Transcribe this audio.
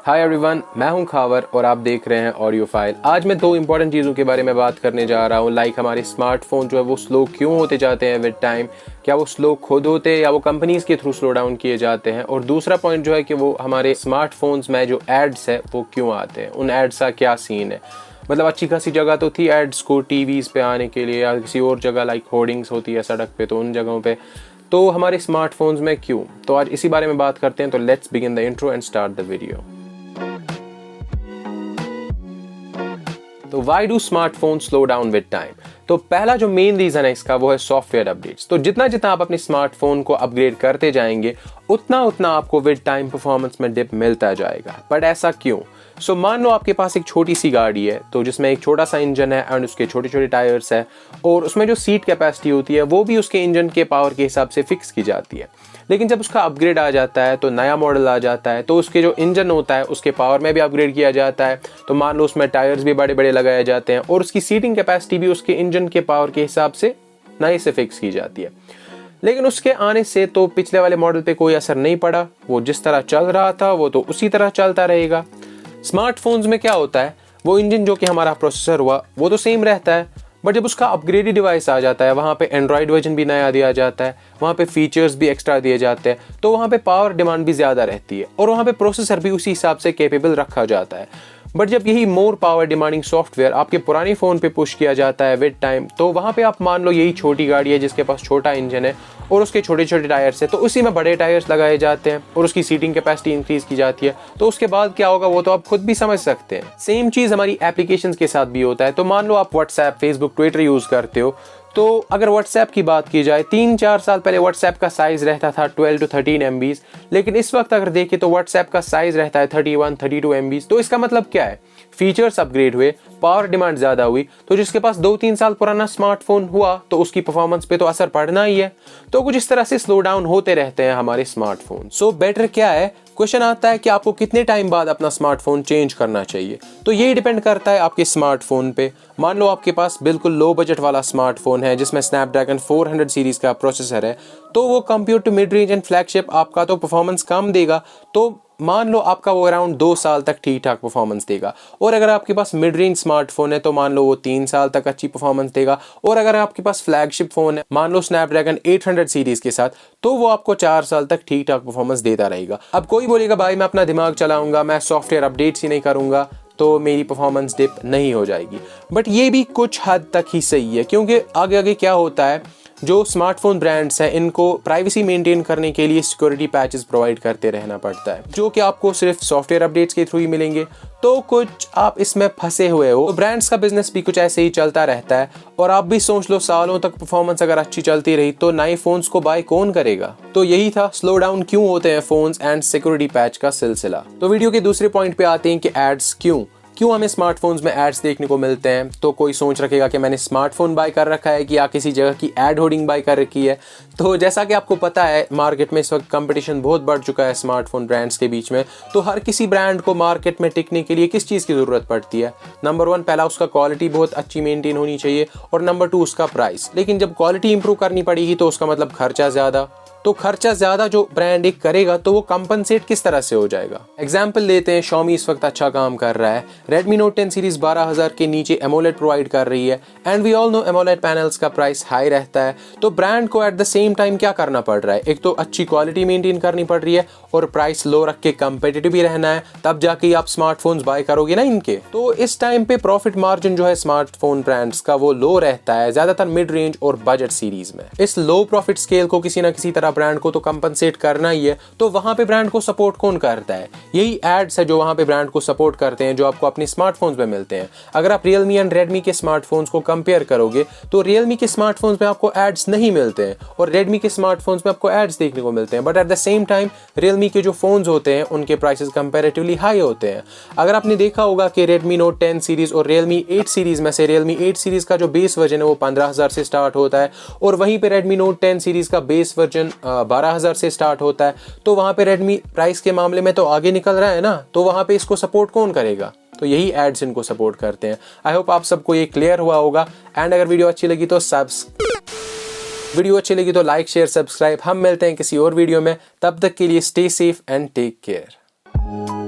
Hi everyone, मैं हूं खावर और आप देख रहे हैं ऑडियो फाइल। आज मैं दो इंपॉर्टेंट चीज़ों के बारे में बात करने जा रहा हूं, लाइक हमारे स्मार्टफोन जो है वो स्लो क्यों होते जाते हैं विद टाइम, क्या वो स्लो खुद होते हैं या वो कंपनीज के थ्रू स्लो डाउन किए जाते हैं, और दूसरा पॉइंट जो है कि वो हमारे स्मार्टफोन्स में जो एड्स है वो क्यों आते हैं, उन एड्स का क्या सीन है। मतलब अच्छी खासी जगह तो थी एड्स को टीवीज़ पे आने के लिए या किसी और जगह लाइक होर्डिंग्स होती है सड़क पे, तो उन जगहों पे, तो हमारे स्मार्टफोन्स में क्यों। तो आज इसी बारे में बात करते हैं। तो let's begin the intro and start the video. तो why do smartphone slow down with time. तो पहला जो मेन रीजन है इसका वो है सॉफ्टवेयर अपडेट्स। तो जितना जितना आप अपने स्मार्टफोन को अपग्रेड करते जाएंगे उतना उतना आपको विद टाइम परफॉर्मेंस में डिप मिलता जाएगा। बट ऐसा क्यों? सो मान लो आपके पास एक छोटी सी गाड़ी है तो जिसमें एक छोटा सा इंजन है एंड उसके छोटे छोटे टायर्स है, और उसमें जो सीट कैपेसिटी होती है वो भी उसके इंजन के पावर के हिसाब से फिक्स की जाती है। लेकिन जब उसका अपग्रेड आ जाता है तो नया मॉडल आ जाता है तो उसके जो इंजन होता है उसके पावर में भी अपग्रेड किया जाता है। तो मान लो उसमें टायर्स भी बड़े बड़े लगाए जाते हैं और उसकी सीटिंग कैपेसिटी भी उसके इंजन के पावर के हिसाब से नए से फिक्स की जाती है। लेकिन उसके आने से तो पिछले वाले मॉडल पे कोई असर नहीं पड़ा, वो जिस तरह चल रहा था वो तो उसी तरह चलता रहेगा। स्मार्टफोन्स में क्या होता है, वो इंजन जो कि हमारा प्रोसेसर हुआ वो तो सेम रहता है, बट जब उसका अपग्रेडेड डिवाइस आ जाता है वहाँ पे एंड्रॉयड वर्जन भी नया दिया जाता है, वहाँ पे फीचर्स भी एक्स्ट्रा दिए जाते हैं, तो वहाँ पे पावर डिमांड भी ज़्यादा रहती है और वहाँ पे प्रोसेसर भी उसी हिसाब से कैपेबल रखा जाता है। बट जब यही मोर पावर डिमांडिंग सॉफ्टवेयर आपके पुराने फ़ोन पे पुश किया जाता है विद टाइम, तो वहाँ पे आप मान लो यही छोटी गाड़ी है जिसके पास छोटा इंजन है और उसके छोटे छोटे टायर्स है, तो उसी में बड़े टायर्स लगाए जाते हैं और उसकी सीटिंग कैपेसिटी इंक्रीज की जाती है। तो उसके बाद क्या होगा वो तो आप खुद भी समझ सकते हैं। सेम चीज़ हमारी एप्लीकेशंस के साथ भी होता है। तो मान लो आप व्हाट्सएप, फेसबुक, ट्विटर यूज़ करते हो, तो अगर व्हाट्सएप की बात की जाए 3-4 साल पहले व्हाट्सएप का साइज़ रहता था 12 to 13 MB, लेकिन इस वक्त अगर देखें तो व्हाट्सएप का साइज़ रहता है 31-32 MB। तो इसका मतलब क्या है, फीचर्स अपग्रेड हुए, पावर डिमांड ज़्यादा हुई, तो जिसके पास 2-3 साल पुराना स्मार्टफोन हुआ तो उसकी परफॉर्मेंस पे तो असर पड़ना ही है। तो कुछ इस तरह से स्लो डाउन होते रहते हैं हमारे स्मार्टफोन। सो बेटर क्या है, क्वेश्चन आता है कि आपको कितने टाइम बाद अपना स्मार्टफोन चेंज करना चाहिए। तो ये डिपेंड करता है आपके स्मार्टफोन पे। मान लो आपके पास बिल्कुल लो बजट वाला स्मार्टफोन है जिसमें स्नैपड्रैगन 400 सीरीज का प्रोसेसर है, तो वो compare to mid range and flagship आपका तो परफॉर्मेंस कम देगा। तो मान लो आपका वो अराउंड 2 साल तक ठीक ठाक परफॉर्मेंस देगा, और अगर आपके पास मिड रेंज स्मार्टफोन है तो मान लो वो 3 साल तक अच्छी परफॉर्मेंस देगा, और अगर आपके पास फ्लैगशिप फोन है मान लो स्नैपड्रैगन 800 सीरीज के साथ, तो वो आपको 4 साल तक ठीक ठाक परफॉर्मेंस देता रहेगा। अब कोई बोलेगा भाई मैं अपना दिमाग चलाऊंगा, मैं सॉफ्टवेयर अपडेट्स ही नहीं करूंगा तो मेरी परफॉर्मेंस डिप नहीं हो जाएगी। बट ये भी कुछ हद तक ही सही है, क्योंकि आगे आगे क्या होता है, जो स्मार्टफोन ब्रांड्स हैं इनको प्राइवेसी मेंटेन करने के लिए सिक्योरिटी पैचेस प्रोवाइड करते रहना पड़ता है, जो कि आपको सिर्फ सॉफ्टवेयर अपडेट्स के थ्रू ही मिलेंगे। तो कुछ आप इसमें फंसे हुए हो। तो ब्रांड्स का बिजनेस भी कुछ ऐसे ही चलता रहता है, और आप भी सोच लो सालों तक परफॉर्मेंस अगर अच्छी चलती रही तो नए फोन्स को बाय कौन करेगा। तो यही था स्लो डाउन क्यों होते हैं फोन्स एंड सिक्योरिटी पैच का सिलसिला। तो वीडियो के दूसरे पॉइंट पे आते हैं कि एड्स क्यों हमें स्मार्टफोन्स में एड्स देखने को मिलते हैं। तो कोई सोच रखेगा कि मैंने स्मार्टफोन बाय कर रखा है कि या किसी जगह की एड होर्डिंग बाय कर रखी है। तो जैसा कि आपको पता है मार्केट में इस वक्त कंपटीशन बहुत बढ़ चुका है स्मार्टफोन ब्रांड्स के बीच में। तो हर किसी ब्रांड को मार्केट में टिकने के लिए किस चीज़ की ज़रूरत पड़ती है? नंबर 1 पहला उसका क्वालिटी बहुत अच्छी मेंटेन होनी चाहिए, और नंबर 2 उसका प्राइस। लेकिन जब क्वालिटी इंप्रूव करनी पड़ेगी तो उसका मतलब खर्चा ज़्यादा। तो खर्चा ज़्यादा जो ब्रांड एक करेगा तो वो कंपनसेट किस तरह से हो जाएगा? एग्जाम्पल लेते हैं, Xiaomi इस वक्त अच्छा काम कर रहा है, Redmi Note 10 सीरीज 12,000 के नीचे AMOLED प्रोवाइड कर रही है, and we all know AMOLED panels का प्राइस हाई रहता है। तो ब्रांड को एट द सेम टाइम क्या करना पड़ रहा है, एक तो अच्छी क्वालिटी मेंटेन करनी पड़ रही है और प्राइस लो रख के कंपेटिटिव भी रहना है, तब जाके आप स्मार्टफोन्स बाय करोगे ना इनके। तो इस टाइम पे प्रॉफिट मार्जिन जो है स्मार्टफोन ब्रांड्स का वो लो रहता है, ज्यादातर मिड रेंज और बजट सीरीज में। इस लो प्रॉफिट स्केल को किसी ना किसी तरह ब्रांड को तो कंपनसेट करना ही है। तो वहां पे ब्रांड को सपोर्ट कौन करता है? यही एड्स है जो वहां पे ब्रांड को सपोर्ट करते हैं, जो आपको अपने स्मार्टफोन्स में मिलते हैं। अगर आप Realme एंड Redmi के स्मार्टफोन्स को कंपेयर करोगे तो Realme के स्मार्टफोन्स में आपको एड्स नहीं मिलते हैं और Redmi के स्मार्टफोन्स में आपको एड्स देखने को मिलते हैं। But at the same time Realme के जो फोन्स होते हैं उनके प्राइसेस कंपैरेटिवली हाई होते हैं। अगर आपने देखा होगा कि Redmi Note 10 सीरीज और Realme 8 सीरीज में से Realme 8 सीरीज का जो बेस वर्जन है वो 15,000 से स्टार्ट होता है, और वहीं पे Redmi Note 10 सीरीज का बेस वर्जन 12,000 से स्टार्ट होता है। तो वहां पे Redmi प्राइस के मामले में तो आगे निकल रहा है ना, तो वहां पे इसको सपोर्ट कौन करेगा? तो यही एड्स इनको सपोर्ट करते हैं। आई होप आप सबको ये क्लियर हुआ होगा। एंड अगर वीडियो अच्छी लगी तो लाइक, शेयर, सब्सक्राइब। हम मिलते हैं किसी और वीडियो में, तब तक के लिए stay safe and take care.